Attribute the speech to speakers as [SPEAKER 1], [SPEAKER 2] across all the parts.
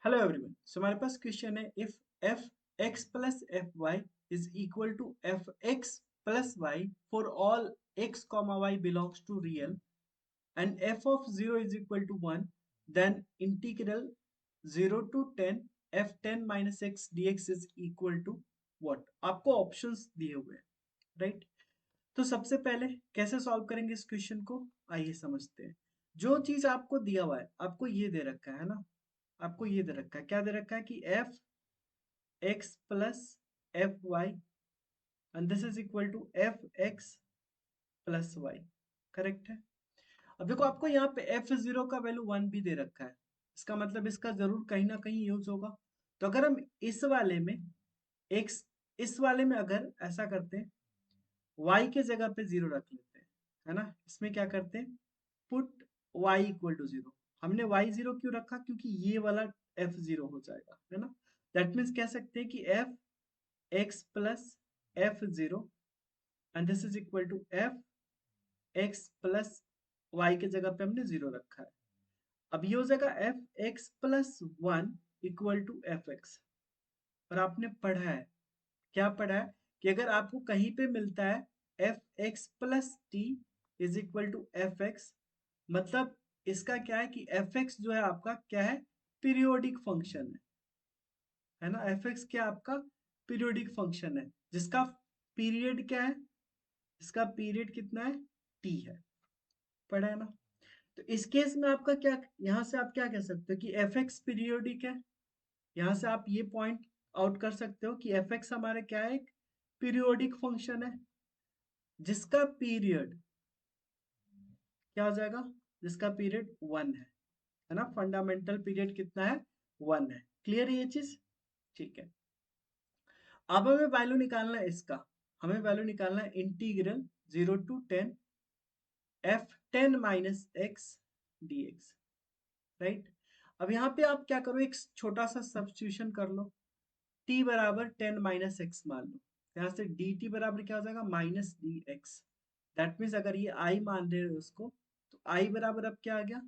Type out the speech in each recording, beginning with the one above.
[SPEAKER 1] Hello everyone. So हमारे पास question है, if F x plus F Y is equal to F x plus Y for all X comma Y belongs to real and F of zero is equal to one, then integral zero to ten F ten minus x D X is equal to what. आपको options दिए हुए हैं, right. तो सबसे पहले कैसे solve करेंगे इस क्वेश्चन को, आइए समझते हैं। जो चीज आपको दिया हुआ है, आपको ये दे रखा है ना, आपको ये दे रखा है, क्या दे रखा है कि f x plus F y and this is equal to F x plus y. Correct है। अब देखो, आपको यहाँ पे एफ जीरो का वैल्यू वन भी दे रखा है, इसका मतलब इसका जरूर कहीं ना कहीं यूज होगा। तो अगर हम इस वाले में एक्स, इस वाले में अगर ऐसा करते हैं, वाई के जगह पे जीरो रख लेते हैं, है ना। इसमें क्या करते हैं, put y equal to zero. हमने वाई जीरो क्यों रखा, क्योंकि ये वाला एफ जीरो हो जाएगा, है ना। दैट मीन्स कह सकते हैं कि f x plus f zero and this is equal to F x plus y के जगह पे हमने जीरो रखा है। अब ये हो जाएगा f x plus one equal to F x. और आपने पढ़ा है, क्या पढ़ा है, कि अगर आपको कहीं पे मिलता है f x plus t is equal to F x, मतलब इसका क्या है कि एफ एक्स जो है आपका क्या है, पीरियोडिक फंक्शन है ना। एफ एक्स क्या आपका पीरियोडिक फंक्शन है, जिसका पीरियड क्या है, इसका पीरियड कितना है, टी है। पढ़ा है ना। तो इस केस में आपका क्या, यहां से आप क्या कह सकते हो कि एफ एक्स पीरियोडिक है। यहां से आप ये पॉइंट आउट कर सकते हो कि एफ एक्स हमारे क्या है, एक पीरियोडिक फंक्शन है, जिसका पीरियड क्या हो जाएगा, जिसका पीरियड वन है ना। फंडामेंटल पीरियड कितना है, वन है। क्लियर है ये चीज, ठीक है। अब हमें वैल्यू निकालना है इसका, हमें वैल्यू निकालना है integral zero to ten F ten minus x D x, right. अब यहाँ पे आप क्या करो, एक छोटा सा सब्स्टिट्यूशन कर लो, t बराबर टेन माइनस एक्स मान लो। यहाँ से डी टी बराबर क्या हो जाएगा, minus D x. That means अगर ये i मान रहे हो उसको, तो i बराबर अब क्या आ गया,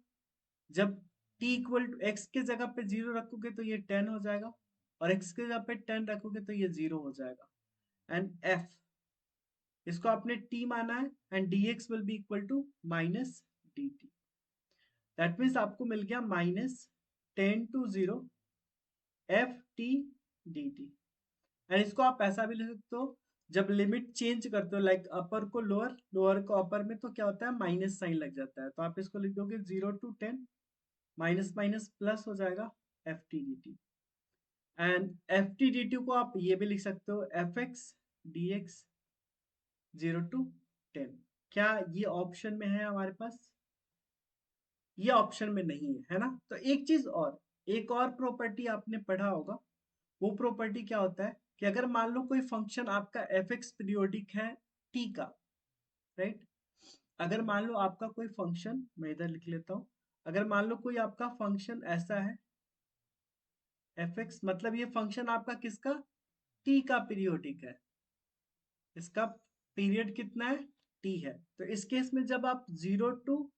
[SPEAKER 1] जब t इक्वल टू एक्स के जगह पे जीरो रखोगे तो ये टेन हो जाएगा, और x के जगह पे टेन रखोगे तो ये जीरो हो जाएगा। एंड f, इसको आपने t माना है, and dx will be equal to minus dt। That means आपको मिल गया minus ten to zero f t d t. And इसको आप ऐसा भी लिख सकते हो, जब लिमिट चेंज करते हो, लाइक अपर को लोअर, लोअर को अपर में, तो क्या होता है, माइनस साइन लग जाता है। तो आप इसको लिख दोगे zero to ten, minus minus plus हो जाएगा f t d t. And f t d t को आप ये भी लिख सकते हो, f x D x zero to ten. क्या ये ऑप्शन में है हमारे पास, ये ऑप्शन में नहीं है, है ना। तो एक चीज और, एक और प्रॉपर्टी आपने पढ़ा होगा, वो प्रॉपर्टी क्या होता है कि अगर मान लो कोई फंक्शन आपका एफ एक्स पीरियोडिक है टी का, राइट। अगर मान लो आपका कोई फंक्शन, मैं इधर लिख लेता हूं, अगर मान लो कोई आपका फंक्शन ऐसा है एफ एक्स, मतलब ये फंक्शन आपका किसका, टी का पीरियोडिक है, इसका पीरियड कितना है, टी है। तो इस केस में जब आप जीरो टू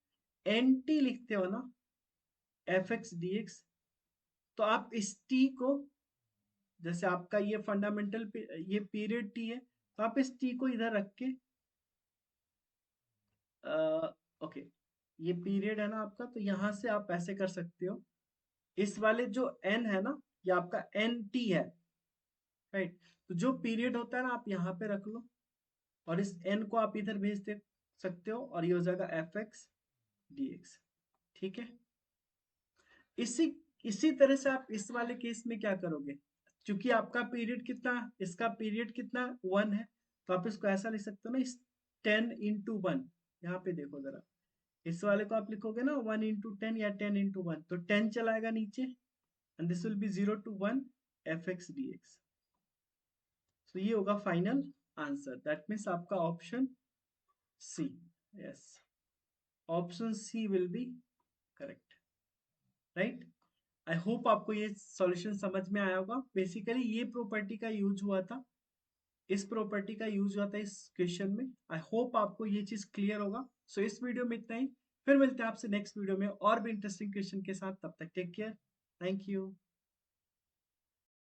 [SPEAKER 1] एन टी लिखते हो ना, एफ एक्स डी एक्स, तो आप इस टी को, जैसे आपका ये फंडामेंटल ये पीरियड टी है, तो आप इस टी को इधर रख के, ओके, ये पीरियड है ना आपका, तो यहां से आप ऐसे कर सकते हो, इस वाले जो एन है ना, ये आपका एन टी है, राइट। तो जो पीरियड होता है ना, आप यहाँ पे रख लो, और इस एन को आप इधर भेज दे सकते हो, और ये हो जाएगा एफ एक्स डी एक्स। ठीक है। इसी इसी तरह से आप इस वाले केस में क्या करोगे, क्योंकि आपका पीरियड कितना, इसका पीरियड कितना, वन है, तो आप इसको ऐसा लिख सकते हो ना, इस टेन इंटू वन, यहाँ पे देखो जरा, इस वाले को आप लिखोगे ना वन इंटू टेन या टेन इंटू वन, तो टेन चलाएगा नीचे, and this will be zero to one f x D x. तो ये होगा फाइनल आंसर, दैट मीन्स आपका option C, yes, option C will be correct, right. I hope आपको ये सॉल्यूशन समझ में आया होगा। बेसिकली ये प्रॉपर्टी का यूज हुआ था, इस प्रॉपर्टी का यूज हुआ था इस क्वेश्चन में। आई होप आपको ये चीज क्लियर होगा। सो इस वीडियो में इतना ही, फिर मिलते हैं आपसे नेक्स्ट वीडियो में और भी इंटरेस्टिंग क्वेश्चन के साथ। तब तक टेक केयर, थैंक यू।